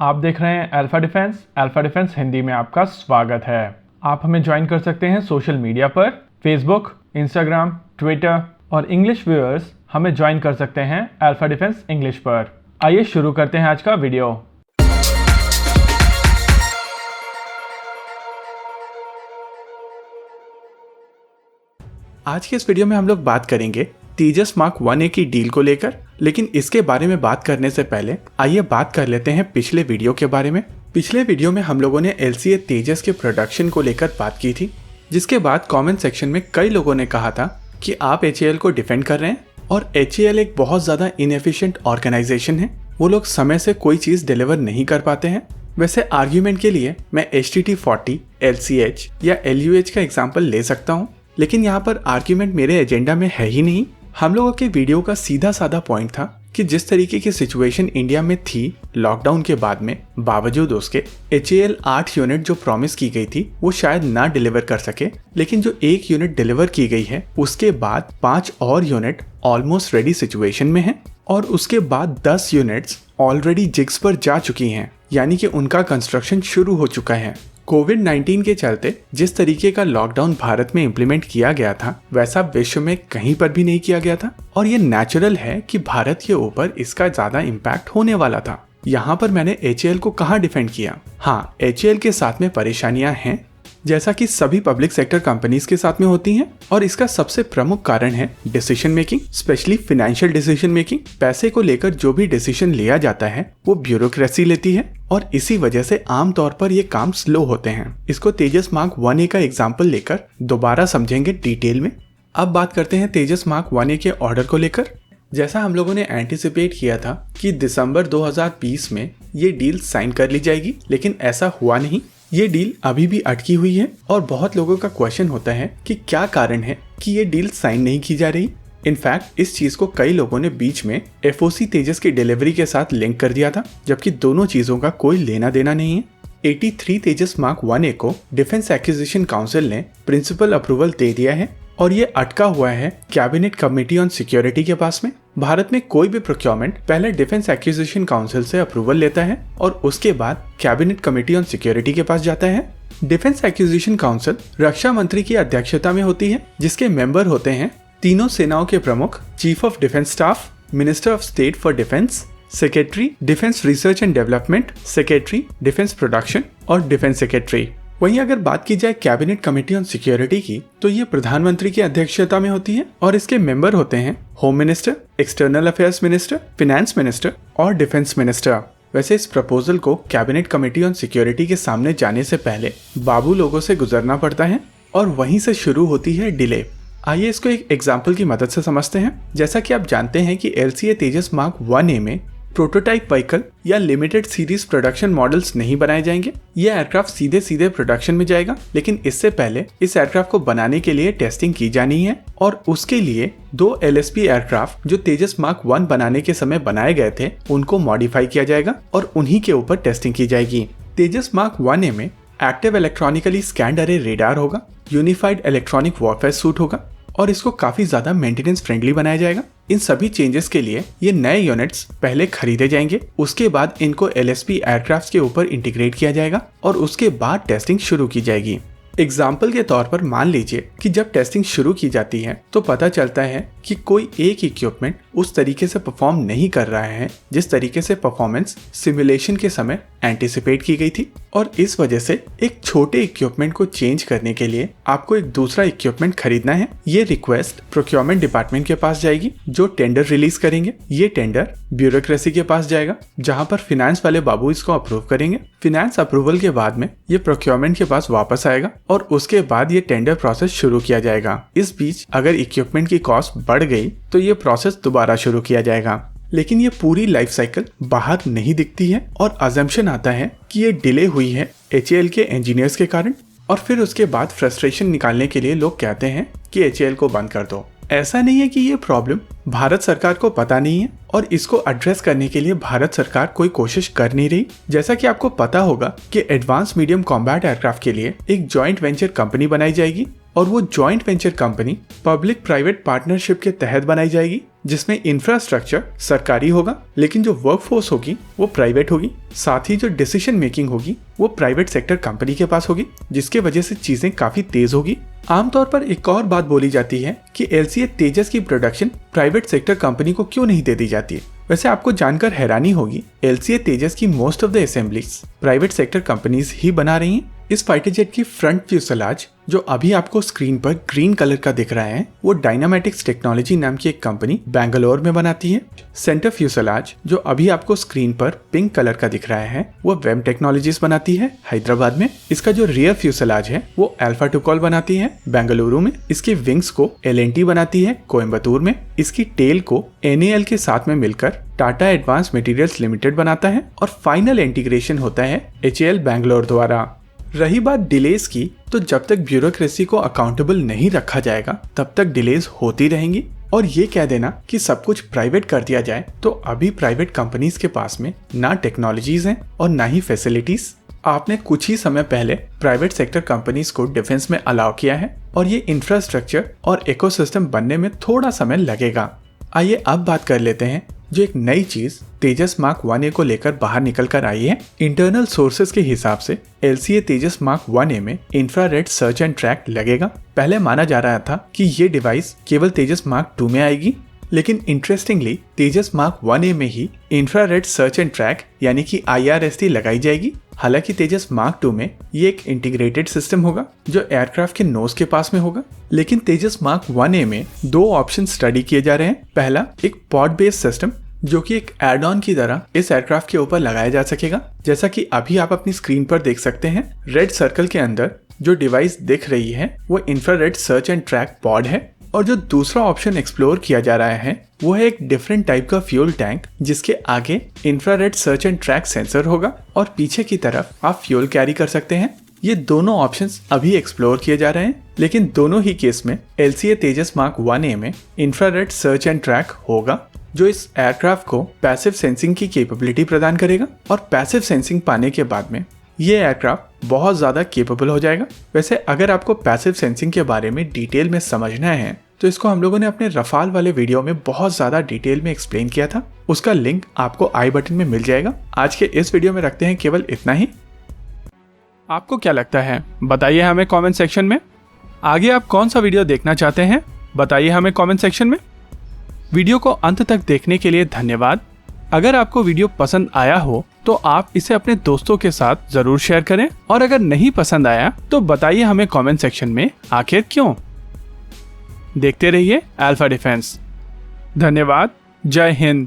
आप देख रहे हैं अल्फा डिफेंस हिंदी में आपका स्वागत है। आप हमें ज्वाइन कर सकते हैं सोशल मीडिया पर, फेसबुक, इंस्टाग्राम, ट्विटर और इंग्लिश व्यूअर्स हमें ज्वाइन कर सकते हैं अल्फा डिफेंस इंग्लिश पर। आइए शुरू करते हैं आज का वीडियो। आज के इस वीडियो में हम लोग बात करेंगे तेजस मार्क 1A की डील को लेकर, लेकिन इसके बारे में बात करने से पहले आइए बात कर लेते हैं पिछले वीडियो के बारे में। पिछले वीडियो में हम लोगों ने LCA तेजस के प्रोडक्शन को लेकर बात की थी, जिसके बाद कमेंट सेक्शन में कई लोगों ने कहा था कि आप HAL को डिफेंड कर रहे हैं और HAL एक बहुत ज़्यादा इनएफिशिएंट ऑर्गेनाइजेशन है, वो लोग समय से कोई चीज़ डिलीवर नहीं कर पाते हैं। वैसे आर्ग्यूमेंट के लिए मैं HTT40, LCH या LUH का एग्जाम्पल ले सकता हूँ, लेकिन यहाँ पर आर्ग्यूमेंट मेरे एजेंडा में है ही नहीं। हम लोगों के वीडियो का सीधा साधा पॉइंट था कि जिस तरीके की सिचुएशन इंडिया में थी लॉकडाउन के बाद में, बावजूद उसके HAL 8 यूनिट जो प्रॉमिस की गई थी वो शायद ना डिलीवर कर सके, लेकिन जो 1 यूनिट डिलीवर की गई है उसके बाद 5 और यूनिट ऑलमोस्ट रेडी सिचुएशन में है और उसके बाद 10 यूनिट्स ऑलरेडी जिग्स पर जा चुकी हैं, यानी कि उनका कंस्ट्रक्शन शुरू हो चुका है। कोविड-19 के चलते जिस तरीके का लॉकडाउन भारत में इम्प्लीमेंट किया गया था वैसा विश्व में कहीं पर भी नहीं किया गया था और ये नेचुरल है कि भारत के ऊपर इसका ज्यादा इम्पैक्ट होने वाला था। यहाँ पर मैंने HAL को कहाँ डिफेंड किया? हाँ, HAL के साथ में परेशानियां हैं जैसा कि सभी पब्लिक सेक्टर कंपनीज के साथ में होती हैं, और इसका सबसे प्रमुख कारण है decision making, specially financial decision making. पैसे को लेकर जो भी डिसीजन लिया जाता है वो ब्यूरोक्रेसी लेती है और इसी वजह से आमतौर पर ये काम स्लो होते हैं। इसको तेजस मार्क 1A का एग्जाम्पल लेकर दोबारा समझेंगे डिटेल में। अब बात करते हैं तेजस मार्क 1A के ऑर्डर को लेकर। जैसा हम लोगों ने एंटिसिपेट किया था कि दिसंबर 2020 में ये डील साइन कर ली जाएगी, लेकिन ऐसा हुआ नहीं। ये डील अभी भी अटकी हुई है और बहुत लोगों का क्वेश्चन होता है कि क्या कारण है कि ये डील साइन नहीं की जा रही। इनफैक्ट इस चीज को कई लोगों ने बीच में FOC तेजस की डिलीवरी के साथ लिंक कर दिया था, जबकि दोनों चीजों का कोई लेना देना नहीं है। 83 तेजस मार्क 1A को डिफेंस एक्विजिशन काउंसिल ने प्रिंसिपल अप्रूवल दे दिया है और ये अटका हुआ है कैबिनेट कमेटी ऑन सिक्योरिटी के पास में। भारत में कोई भी प्रोक्योरमेंट पहले डिफेंस एक्विजिशन काउंसिल से अप्रूवल लेता है और उसके बाद कैबिनेट कमेटी ऑन सिक्योरिटी के पास जाता है। डिफेंस एक्विजिशन काउंसिल रक्षा मंत्री की अध्यक्षता में होती है, जिसके मेंबर होते हैं तीनों सेनाओं के प्रमुख, chief of defence staff, minister of state for defence, secretary defence research and development, secretary defence production और डिफेंस सेक्रेटरी। वहीं अगर बात की जाए कैबिनेट कमेटी ऑन सिक्योरिटी की, तो ये प्रधानमंत्री की अध्यक्षता में होती है और इसके मेंबर होते हैं home minister, external affairs minister, finance minister और डिफेंस मिनिस्टर। वैसे इस प्रपोजल को कैबिनेट कमेटी ऑन सिक्योरिटी के सामने जाने से पहले बाबू लोगों से गुजरना पड़ता है और वहीं से शुरू होती है डिले। आइए इसको एक एग्जाम्पल की मदद से समझते हैं। जैसा कि आप जानते हैं कि LCA तेजस मार्क 1A में प्रोटोटाइप व्हीकल या लिमिटेड सीरीज प्रोडक्शन मॉडल्स नहीं बनाए जाएंगे। यह एयरक्राफ्ट सीधे सीधे प्रोडक्शन में जाएगा, लेकिन इससे पहले इस एयरक्राफ्ट को बनाने के लिए टेस्टिंग की जानी है और उसके लिए 2 LSP एयरक्राफ्ट जो तेजस मार्क 1 बनाने के समय बनाए गए थे उनको मॉडिफाई किया जाएगा और उन्हीं के ऊपर टेस्टिंग की जाएगी। तेजस मार्क 1A में एक्टिव इलेक्ट्रॉनिकली स्कैन्ड अरे रेडार होगा, यूनिफाइड इलेक्ट्रॉनिक वॉरफेयर सूट होगा और इसको काफी ज्यादा मेंटेनेंस फ्रेंडली बनाया जाएगा। इन सभी चेंजेस के लिए ये नए यूनिट्स पहले खरीदे जाएंगे, उसके बाद इनको LSP एयरक्राफ्ट के ऊपर इंटीग्रेट किया जाएगा और उसके बाद टेस्टिंग शुरू की जाएगी। एग्जाम्पल के तौर पर मान लीजिए कि जब टेस्टिंग शुरू की जाती है तो पता चलता है कि कोई एक इक्विपमेंट उस तरीके से परफॉर्म नहीं कर रहा है जिस तरीके से परफॉर्मेंस सिमुलेशन के समय एंटिसिपेट की गई थी, और इस वजह से एक छोटे इक्विपमेंट को चेंज करने के लिए आपको एक दूसरा इक्विपमेंट खरीदना है। ये रिक्वेस्ट प्रोक्योरमेंट डिपार्टमेंट के पास जाएगी जो टेंडर रिलीज करेंगे। ये टेंडर ब्यूरोक्रेसी के पास जाएगा जहां पर फिनेंस वाले बाबू इसको अप्रूव करेंगे। फिनेंस अप्रूवल के बाद में ये प्रोक्योरमेंट के पास वापस आएगा और उसके बाद ये टेंडर प्रोसेस शुरू किया जाएगा। इस बीच अगर इक्विपमेंट की कॉस्ट बढ़ गई तो ये प्रोसेस दोबारा शुरू किया जाएगा, लेकिन ये पूरी लाइफ साइकिल बाहर नहीं दिखती है और अजम्पशन आता है कि ये डिले हुई है HAL के इंजीनियर्स के कारण, और फिर उसके बाद फ्रस्ट्रेशन निकालने के लिए लोग कहते हैं कि HAL को बंद कर दो। ऐसा नहीं है कि ये प्रॉब्लम भारत सरकार को पता नहीं है और इसको एड्रेस करने के लिए भारत सरकार कोई कोशिश कर नहीं रही। जैसा कि आपको पता होगा कि एडवांस मीडियम कॉम्बैट एयरक्राफ्ट के लिए एक जॉइंट वेंचर कंपनी बनाई जाएगी और वो joint venture company public private partnership के तहत बनाई जाएगी जिसमें इंफ्रास्ट्रक्चर सरकारी होगा, लेकिन जो वर्कफोर्स होगी वो प्राइवेट होगी। साथ ही जो डिसीजन मेकिंग होगी वो प्राइवेट सेक्टर कंपनी के पास होगी, जिसके वजह से चीजें काफी तेज होगी। आमतौर पर एक और बात बोली जाती है कि LCA तेजस की प्रोडक्शन प्राइवेट सेक्टर कंपनी को क्यों नहीं दे दी जाती है। वैसे आपको जानकर हैरानी होगी, LCA तेजस की most of the assemblies private sector companies ही बना रही हैं। इस फाइटर जेट की फ्रंट फ्यूसलाज जो अभी आपको स्क्रीन पर ग्रीन कलर का दिख रहा है वो डायनामेटिक्स टेक्नोलॉजी नाम की एक कंपनी बेंगलोर में बनाती है। सेंटर फ्यूसलाज जो अभी आपको स्क्रीन पर पिंक कलर का दिख रहा है वो वेम टेक्नोलॉजीज बनाती है हैदराबाद में। इसका जो रियर फ्यूसलाज है वो अल्फा टुकॉल बनाती है बेंगलुरु में। इसकी विंग्स को L&T बनाती है कोयम्बतूर में। इसकी टेल को NAL के साथ में मिलकर टाटा एडवांस मटेरियल्स लिमिटेड बनाता है और फाइनल इंटीग्रेशन होता है HAL बैंगलोर द्वारा। रही बात डिलेज की, तो जब तक ब्यूरोक्रेसी को अकाउंटेबल नहीं रखा जाएगा तब तक डिलेज होती रहेंगी। और ये कह देना कि सब कुछ प्राइवेट कर दिया जाए, तो अभी प्राइवेट कंपनीज के पास में ना टेक्नोलॉजीज हैं और ना ही फैसिलिटीज। आपने कुछ ही समय पहले प्राइवेट सेक्टर कंपनीज को डिफेंस में अलाउ किया है और ये इंफ्रास्ट्रक्चर और इकोसिस्टम बनने में थोड़ा समय लगेगा। आइए अब बात कर लेते हैं जो एक नई चीज तेजस मार्क 1A को लेकर बाहर निकल कर आई है। इंटरनल सोर्सेज के हिसाब से LCA तेजस मार्क 1A में इंफ्रारेड सर्च एंड ट्रैक लगेगा। पहले माना जा रहा था कि ये डिवाइस केवल तेजस मार्क 2 में आएगी, लेकिन इंटरेस्टिंगली तेजस मार्क 1A में ही इंफ्रारेड सर्च एंड ट्रैक यानी कि IRST लगाई जाएगी। हालांकि तेजस मार्क 2 में ये एक इंटीग्रेटेड सिस्टम होगा जो एयरक्राफ्ट के नोज के पास में होगा। लेकिन तेजस मार्क 1A में दो ऑप्शन स्टडी किए जा रहे हैं। पहला, एक पॉड बेस्ड सिस्टम जो कि एक एड ऑन की तरह इस एयरक्राफ्ट के ऊपर लगाया जा सकेगा। जैसा कि अभी आप अपनी स्क्रीन पर देख सकते हैं, रेड सर्कल के अंदर जो डिवाइस दिख रही है वो infrared search and track pod है। और जो दूसरा ऑप्शन एक्सप्लोर किया जा रहा है वो है एक डिफरेंट टाइप का फ्यूल टैंक जिसके आगे infrared search and track sensor होगा और पीछे की तरफ आप फ्यूल कैरी कर सकते हैं। ये दोनों ऑप्शंस अभी एक्सप्लोर किए जा रहे हैं, लेकिन दोनों ही केस में LCA तेजस मार्क 1A में इंफ्रारेड सर्च एंड ट्रैक होगा जो इस एयरक्राफ्ट को पैसिव सेंसिंग की कैपेबिलिटी प्रदान करेगा। और पैसिव सेंसिंग पाने के बाद में ये एयरक्राफ्ट बहुत ज़्यादा केपेबल हो जाएगा। वैसे अगर आपको पैसिव सेंसिंग के बारे में डिटेल में समझना है तो इसको हम लोगों ने अपने रफाल वाले वीडियो में बहुत ज़्यादा डिटेल में एक्सप्लेन किया था, उसका लिंक आपको आई बटन में मिल जाएगा। आज के इस वीडियो में रखते हैं केवल इतना ही। आपको क्या लगता है बताइए हमें कमेंट सेक्शन में। आगे आप कौन सा वीडियो देखना चाहते हैं बताइए हमें कमेंट सेक्शन में। वीडियो को अंत तक देखने के लिए धन्यवाद। अगर आपको वीडियो पसंद आया हो तो आप इसे अपने दोस्तों के साथ जरूर शेयर करें, और अगर नहीं पसंद आया तो बताइए हमें कमेंट सेक्शन में आखिर क्यों। देखते रहिए अल्फा डिफेंस। धन्यवाद। जय हिंद।